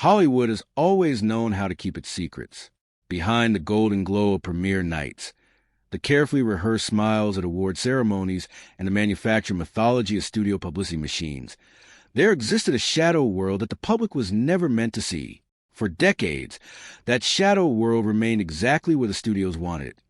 Hollywood has always known how to keep its secrets. Behind the golden glow of premiere nights, the carefully rehearsed smiles at award ceremonies, and the manufactured mythology of studio publicity machines, there existed a shadow world that the public was never meant to see. For decades, that shadow world remained exactly where the studios wanted it,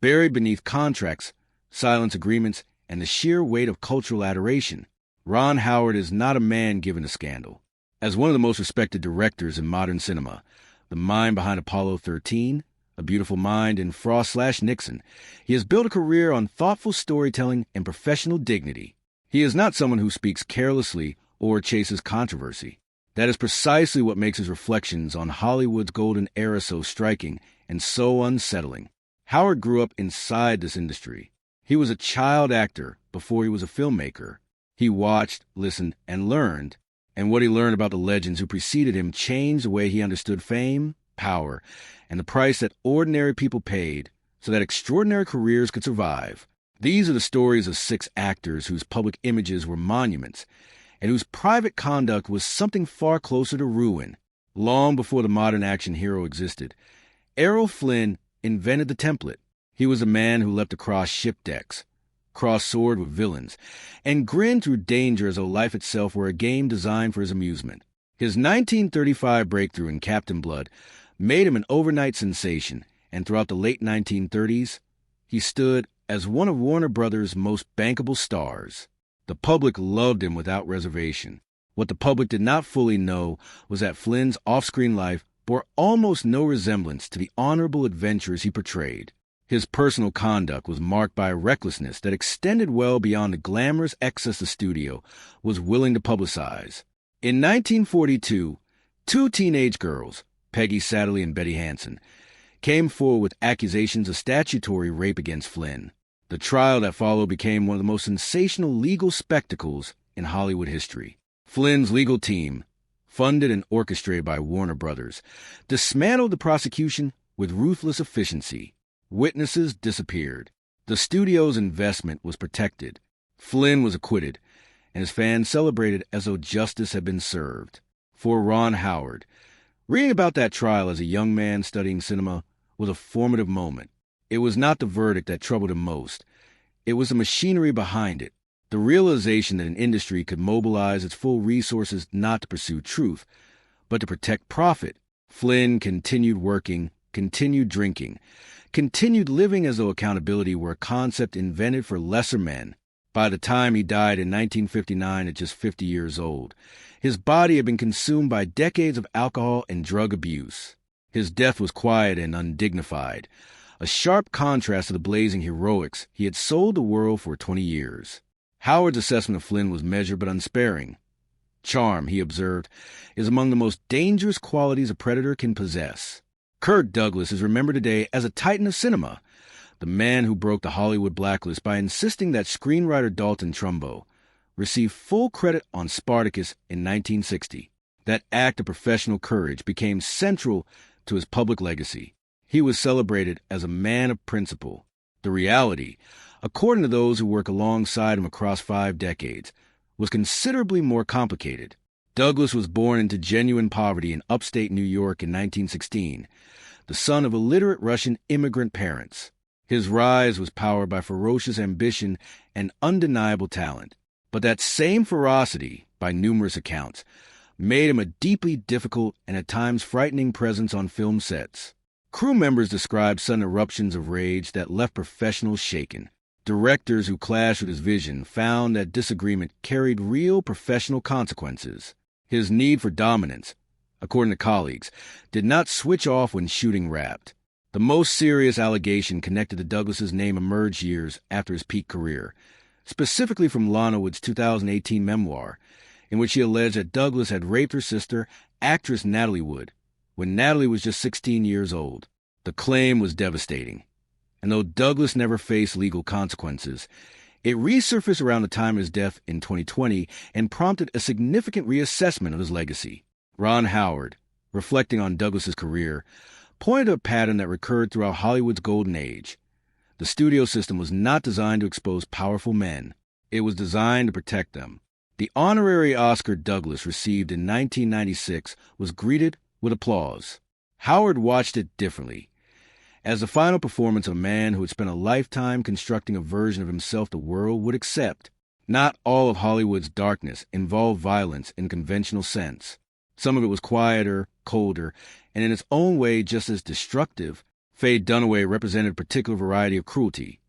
buried beneath contracts, silence agreements, and the sheer weight of cultural adoration. Ron Howard is not a man given to scandal. As one of the most respected directors in modern cinema, the mind behind Apollo 13, A Beautiful Mind, and Frost/Nixon, he has built a career on thoughtful storytelling and professional dignity. He is not someone who speaks carelessly or chases controversy. That is precisely what makes his reflections on Hollywood's golden era so striking and so unsettling. Howard grew up inside this industry. He was a child actor before he was a filmmaker. He watched, listened, and learned, and what he learned about the legends who preceded him changed the way he understood fame, power, and the price that ordinary people paid so that extraordinary careers could survive. These are the stories of 6 actors whose public images were monuments, and whose private conduct was something far closer to ruin. Long before the modern action hero existed, Errol Flynn invented the template. He was a man who leapt across ship decks, crossed swords with villains, and grinned through danger as though life itself were a game designed for his amusement. His 1935 breakthrough in Captain Blood made him an overnight sensation, and throughout the late 1930s, he stood as one of Warner Brothers' most bankable stars. The public loved him without reservation. What the public did not fully know was that Flynn's off-screen life bore almost no resemblance to the honorable adventures he portrayed. His personal conduct was marked by a recklessness that extended well beyond the glamorous excess the studio was willing to publicize. In 1942, 2 teenage girls, Peggy Sadlerly and Betty Hansen, came forward with accusations of statutory rape against Flynn. The trial that followed became one of the most sensational legal spectacles in Hollywood history. Flynn's legal team, funded and orchestrated by Warner Brothers, dismantled the prosecution with ruthless efficiency. Witnesses disappeared. The studio's investment was protected. Flynn was acquitted, and his fans celebrated as though justice had been served. For Ron Howard, reading about that trial as a young man studying cinema was a formative moment. It was not the verdict that troubled him most. It was the machinery behind it, the realization that an industry could mobilize its full resources not to pursue truth, but to protect profit. Flynn continued working, continued drinking, continued living as though accountability were a concept invented for lesser men. By the time he died in 1959 at just 50 years old, his body had been consumed by decades of alcohol and drug abuse. His death was quiet and undignified, a sharp contrast to the blazing heroics he had sold the world for 20 years. Howard's assessment of Flynn was measured but unsparing. Charm, he observed, is among the most dangerous qualities a predator can possess. Kirk Douglas is remembered today as a titan of cinema, the man who broke the Hollywood blacklist by insisting that screenwriter Dalton Trumbo receive full credit on Spartacus in 1960. That act of professional courage became central to his public legacy. He was celebrated as a man of principle. The reality, according to those who work alongside him across 5 decades, was considerably more complicated. Douglas was born into genuine poverty in upstate New York in 1916, the son of illiterate Russian immigrant parents. His rise was powered by ferocious ambition and undeniable talent. But that same ferocity, by numerous accounts, made him a deeply difficult and at times frightening presence on film sets. Crew members described sudden eruptions of rage that left professionals shaken. Directors who clashed with his vision found that disagreement carried real professional consequences. His need for dominance, according to colleagues, did not switch off when shooting wrapped. The most serious allegation connected to Douglas's name emerged years after his peak career, specifically from Lana Wood's 2018 memoir, in which she alleged that Douglas had raped her sister, actress Natalie Wood, when Natalie was just 16 years old. The claim was devastating, and though Douglas never faced legal consequences, it resurfaced around the time of his death in 2020 and prompted a significant reassessment of his legacy. Ron Howard, reflecting on Douglas's career, pointed to a pattern that recurred throughout Hollywood's golden age. The studio system was not designed to expose powerful men. It was designed to protect them. The honorary Oscar Douglas received in 1996 was greeted with applause. Howard watched it differently, as the final performance of a man who had spent a lifetime constructing a version of himself the world would accept. Not all of Hollywood's darkness involved violence in conventional sense. Some of it was quieter, colder, and in its own way just as destructive. Faye Dunaway represented a particular variety of cruelty,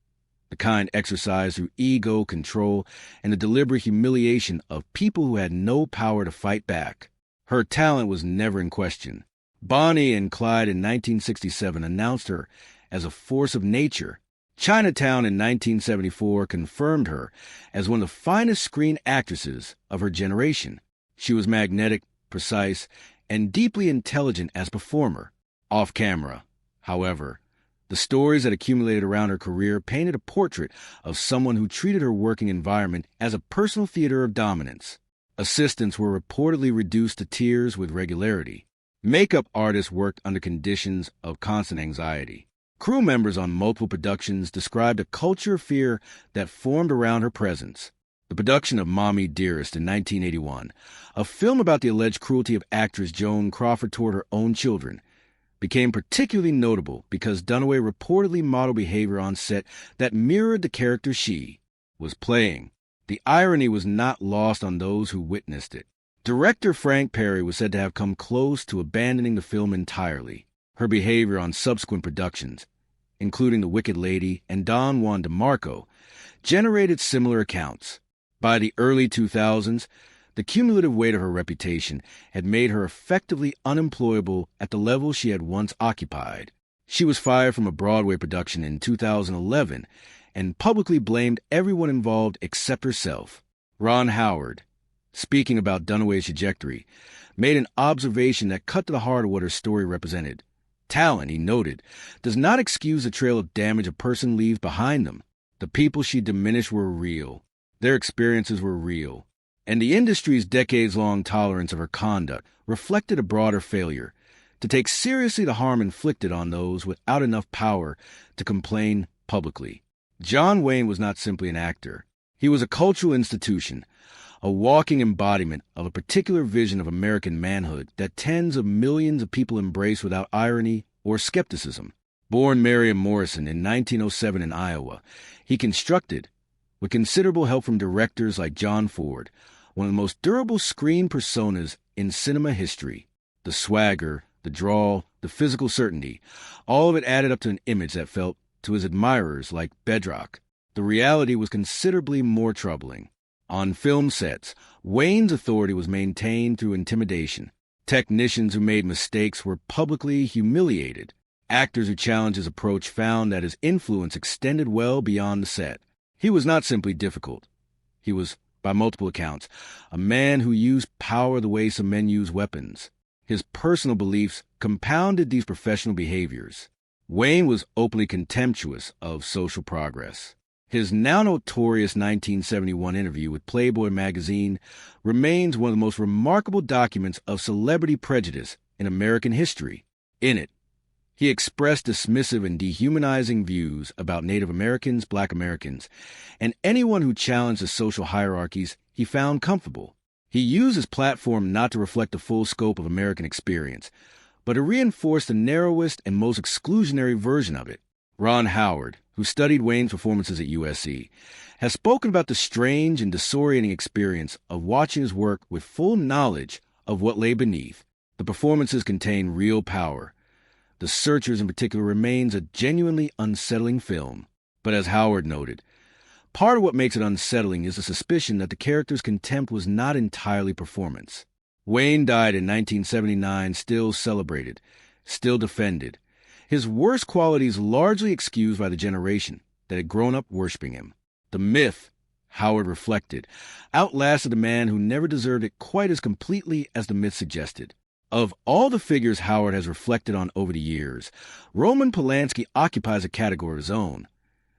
the kind exercised through ego, control, and the deliberate humiliation of people who had no power to fight back. Her talent was never in question. Bonnie and Clyde in 1967 announced her as a force of nature. Chinatown in 1974 confirmed her as one of the finest screen actresses of her generation. She was magnetic, precise, and deeply intelligent as a performer. Off camera, however, the stories that accumulated around her career painted a portrait of someone who treated her working environment as a personal theater of dominance. Assistants were reportedly reduced to tears with regularity. Makeup artists worked under conditions of constant anxiety. Crew members on multiple productions described a culture of fear that formed around her presence. The production of Mommy Dearest in 1981, a film about the alleged cruelty of actress Joan Crawford toward her own children, became particularly notable because Dunaway reportedly modeled behavior on set that mirrored the character she was playing. The irony was not lost on those who witnessed it. Director Frank Perry was said to have come close to abandoning the film entirely. Her behavior on subsequent productions, including The Wicked Lady and Don Juan DeMarco, generated similar accounts. By the early 2000s, the cumulative weight of her reputation had made her effectively unemployable at the level she had once occupied. She was fired from a Broadway production in 2011 and publicly blamed everyone involved except herself. Ron Howard, speaking about Dunaway's trajectory, made an observation that cut to the heart of what her story represented. Talent, he noted, does not excuse the trail of damage a person leaves behind them. The people she diminished were real. Their experiences were real. And the industry's decades-long tolerance of her conduct reflected a broader failure to take seriously the harm inflicted on those without enough power to complain publicly. John Wayne was not simply an actor. He was a cultural institution, a walking embodiment of a particular vision of American manhood that tens of millions of people embrace without irony or skepticism. Born Marion Morrison in 1907 in Iowa, he constructed, with considerable help from directors like John Ford, one of the most durable screen personas in cinema history. The swagger, the drawl, the physical certainty, all of it added up to an image that felt, to his admirers, like bedrock. The reality was considerably more troubling. On film sets, Wayne's authority was maintained through intimidation. Technicians who made mistakes were publicly humiliated. Actors who challenged his approach found that his influence extended well beyond the set. He was not simply difficult. He was, by multiple accounts, a man who used power the way some men use weapons. His personal beliefs compounded these professional behaviors. Wayne was openly contemptuous of social progress. His now notorious 1971 interview with Playboy magazine remains one of the most remarkable documents of celebrity prejudice in American history. In it, he expressed dismissive and dehumanizing views about Native Americans, Black Americans, and anyone who challenged the social hierarchies he found comfortable. He used his platform not to reflect the full scope of American experience, but to reinforce the narrowest and most exclusionary version of it. Ron Howard, who studied Wayne's performances at USC, has spoken about the strange and disorienting experience of watching his work with full knowledge of what lay beneath. The performances contain real power. The Searchers in particular remains a genuinely unsettling film. But as Howard noted, part of what makes it unsettling is the suspicion that the character's contempt was not entirely performance. Wayne died in 1979 still celebrated, still defended. His worst qualities largely excused by the generation that had grown up worshiping him. The myth, Howard reflected, outlasted a man who never deserved it quite as completely as the myth suggested. Of all the figures Howard has reflected on over the years, Roman Polanski occupies a category of his own,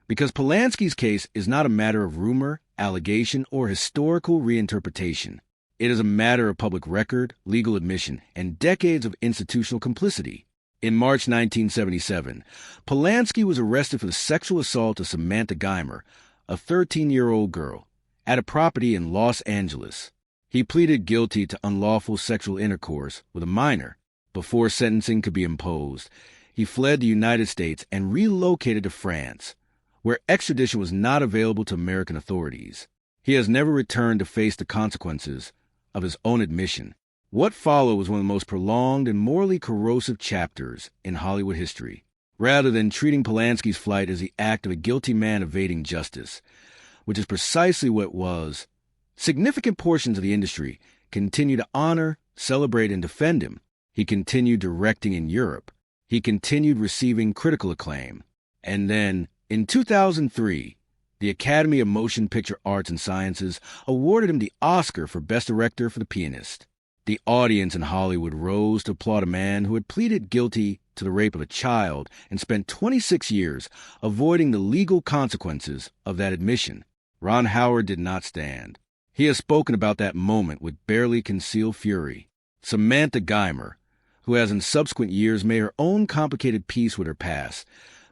because Polanski's case is not a matter of rumor, allegation, or historical reinterpretation. It is a matter of public record, legal admission, and decades of institutional complicity. In March 1977, Polanski was arrested for the sexual assault of Samantha Geimer, a 13-year-old girl, at a property in Los Angeles. He pleaded guilty to unlawful sexual intercourse with a minor. Before sentencing could be imposed, he fled the United States and relocated to France, where extradition was not available to American authorities. He has never returned to face the consequences of his own admission. What followed was one of the most prolonged and morally corrosive chapters in Hollywood history. Rather than treating Polanski's flight as the act of a guilty man evading justice, which is precisely what it was, significant portions of the industry continue to honor, celebrate, and defend him. He continued directing in Europe. He continued receiving critical acclaim. And then, in 2003, the Academy of Motion Picture Arts and Sciences awarded him the Oscar for Best Director for The Pianist. The audience in Hollywood rose to applaud a man who had pleaded guilty to the rape of a child and spent 26 years avoiding the legal consequences of that admission. Ron Howard did not stand. He has spoken about that moment with barely concealed fury. Samantha Geimer, who has in subsequent years made her own complicated peace with her past,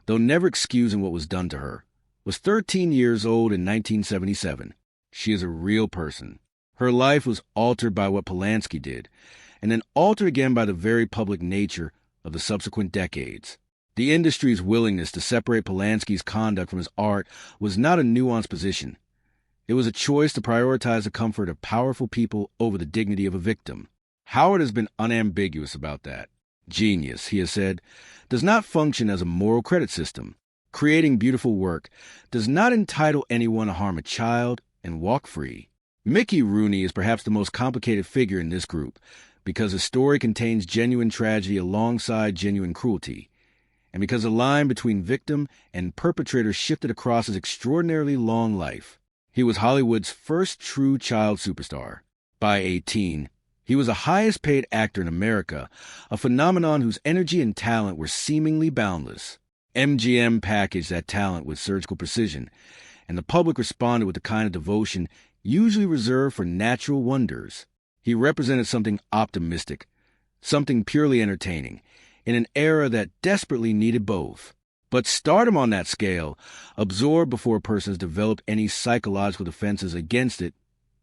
though never excusing what was done to her, was 13 years old in 1977. She is a real person. Her life was altered by what Polanski did, and then altered again by the very public nature of the subsequent decades. The industry's willingness to separate Polanski's conduct from his art was not a nuanced position. It was a choice to prioritize the comfort of powerful people over the dignity of a victim. Howard has been unambiguous about that. Genius, he has said, does not function as a moral credit system. Creating beautiful work does not entitle anyone to harm a child and walk free. Mickey Rooney is perhaps the most complicated figure in this group because his story contains genuine tragedy alongside genuine cruelty, and because the line between victim and perpetrator shifted across his extraordinarily long life. He was Hollywood's first true child superstar. By 18, he was the highest-paid actor in America, a phenomenon whose energy and talent were seemingly boundless. MGM packaged that talent with surgical precision, and the public responded with the kind of devotion usually reserved for natural wonders. He represented something optimistic, something purely entertaining, in an era that desperately needed both. But stardom on that scale, absorbed before a person has developed any psychological defenses against it,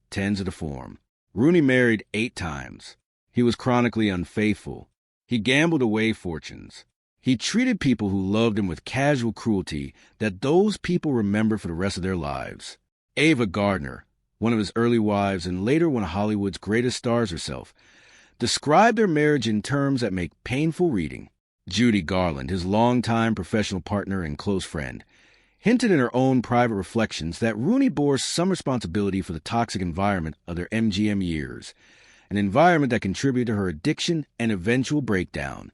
tends to deform. Rooney married 8 times. He was chronically unfaithful. He gambled away fortunes. He treated people who loved him with casual cruelty that those people remember for the rest of their lives. Ava Gardner, one of his early wives and later one of Hollywood's greatest stars herself, described their marriage in terms that make painful reading. Judy Garland, his longtime professional partner and close friend, hinted in her own private reflections that Rooney bore some responsibility for the toxic environment of their MGM years, an environment that contributed to her addiction and eventual breakdown.